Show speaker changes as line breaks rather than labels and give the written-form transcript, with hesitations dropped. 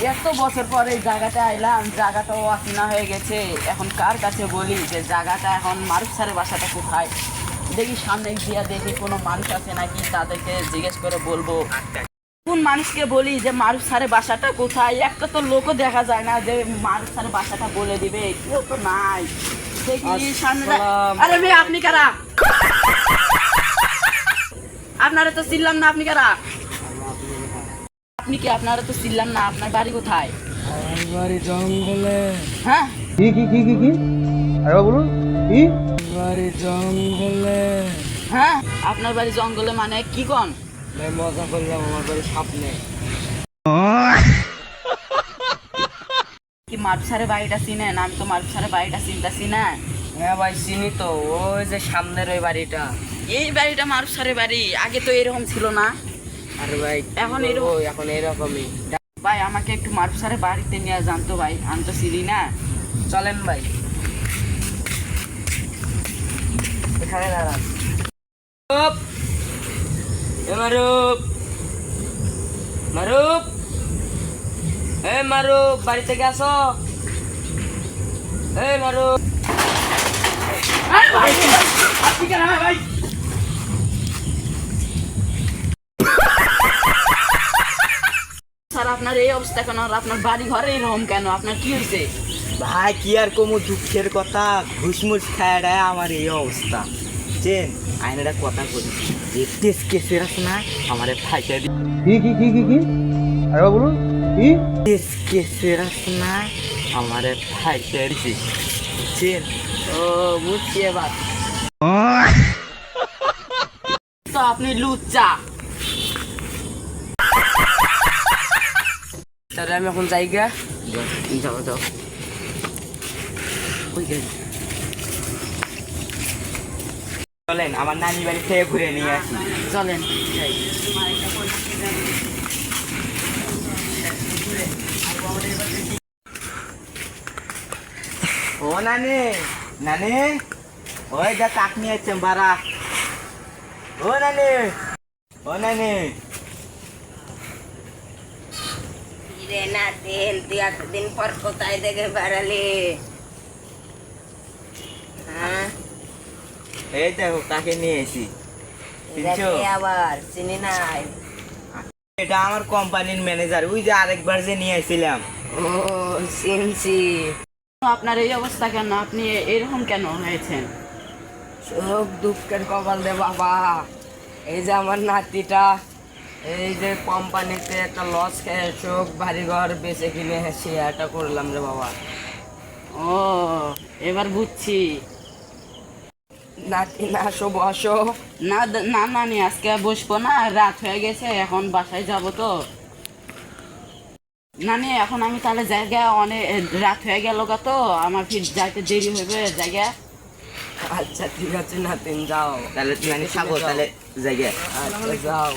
এত বছর পরে এই জায়গাটা আইলাম, জায়গাটাও অচেনা হয়ে গেছে। এখন কার কাছে বলি যে জায়গাটা এখন মারুফ স্যারের বাসাটা কোথায়? দেখি সামনে গিয়ে দেখি কোনো মানুষ আছে নাকি, তাদেরকে জিজ্ঞেস করে বলবো। কোন মানুষকে বলি যে মারুফ স্যারের বাসাটা কোথায়? একটা তো লোকও দেখা যায় না যে মারুফ স্যারের বাসাটা বলে দিবে, কেউ তো নাই। দেখি সামনে। আরে মেয়ে, আপনি কারা? আপনারা তো চিনলাম না, আপনি কারা? আপনি কি? আপনারা তো চিনলাম না, আপনার বাড়ি কোথায়?
বাড়ি জঙ্গলে।
হ্যাঁ,
কি কি কি কি কি আরে বলুন কি?
বাড়ি জঙ্গলে।
হ্যাঁ, আপনার বাড়ি জঙ্গলে মানে কি কোন?
ভাই মজা করলাম, আমার বাড়ি সামনে।
কি মারুফ স্যারের বাড়িটা চিনেন? আমি তো মারুফ স্যারের বাড়িটা চিনতেছি না।
হ্যাঁ ভাই চিনি তো, ওই যে সামনের ওই বাড়িটা।
এই বাড়িটা মারুফ স্যারের বাড়ি? আগে তো এরকম ছিল না।
আরে ভাই
এখন
এখন এরকমই।
ভাই আমাকে একটু মারুফ স্যারের বাড়িতে নিয়ে যান তো ভাই, আমি তো চিনি না।
চলেন ভাই, এখানে দাঁড়ান। মারুফ, মারুফ, মারুফ, বাড়ি থেকে আসো। মারুফ।
আপনি কেন ভাই? স্যার আপনার এই অবস্থা কেন? আর আপনার বাড়ি ঘরে এরকম কেন? আপনার কি হয়েছে?
ভাই কি আর কমু দুঃখের কথা, ঘুষমুষ খায় আমার এই অবস্থা। চেন আইনাটা কথা করি যে টেস্ট কেসের আছে না, আমারে ফাইটা দি। কি কি কি কি কি আরে বলুন কি? টেস্ট কেসের আছে না, আমারে ফাইটা দিছি। চেন
ও বুঝছি এবার। তো আপনি লুচ্চা।
তাহলে আমি এখন যাই গা।
যাও যাও। ওই যে
চলেন আমার নানি বাড়ি থেকে ঘুরে নিয়ে আসি।
চলেন যাই।
ও নানি, নানি ওই যা কাক নিয়ে আসছেন বারা। ও নানি, ও নানি।
রে না দিন, তুই এতদিন পর কোথায় দেখে বেড়ালি? হ্যাঁ,
এই দেখো কাকে নিয়ে এসি।
এটা কে আবার? চিনি নাই।
এটা আমার কোম্পানির ম্যানেজার, ওই যে আরেকবার যে নিয়ে এসেছিলাম।
ও চিনছি।
আপনার এই অবস্থা কেন? আপনি এরকম কেন হয়েছেন?
সব দুঃখের কপাল রে বাবা। এই যে আমার নাতিটা, এই যে কোম্পানিতে একটা লস খেয়ে চোখ বাড়ি ঘর বেঁচে কিনে শেয়ারটা করলাম রে বাবা।
ও এবার বুঝছি।
নাতি না, আসো বসো।
না না নানি, আজকে আর বসবো না, রাত হয়ে গেছে, এখন বাসায় যাব তো। নানি এখন আমি তাহলে জায়গা, অনেক রাত হয়ে গেল গা, তো আমার ফির যাইতে দেরি হইবে জায়গা।
আচ্ছা ঠিক আছে নাতিন, যাও
তাহলে তুমি থাকো, তাহলে জায়গায়
আচ্ছা যাও।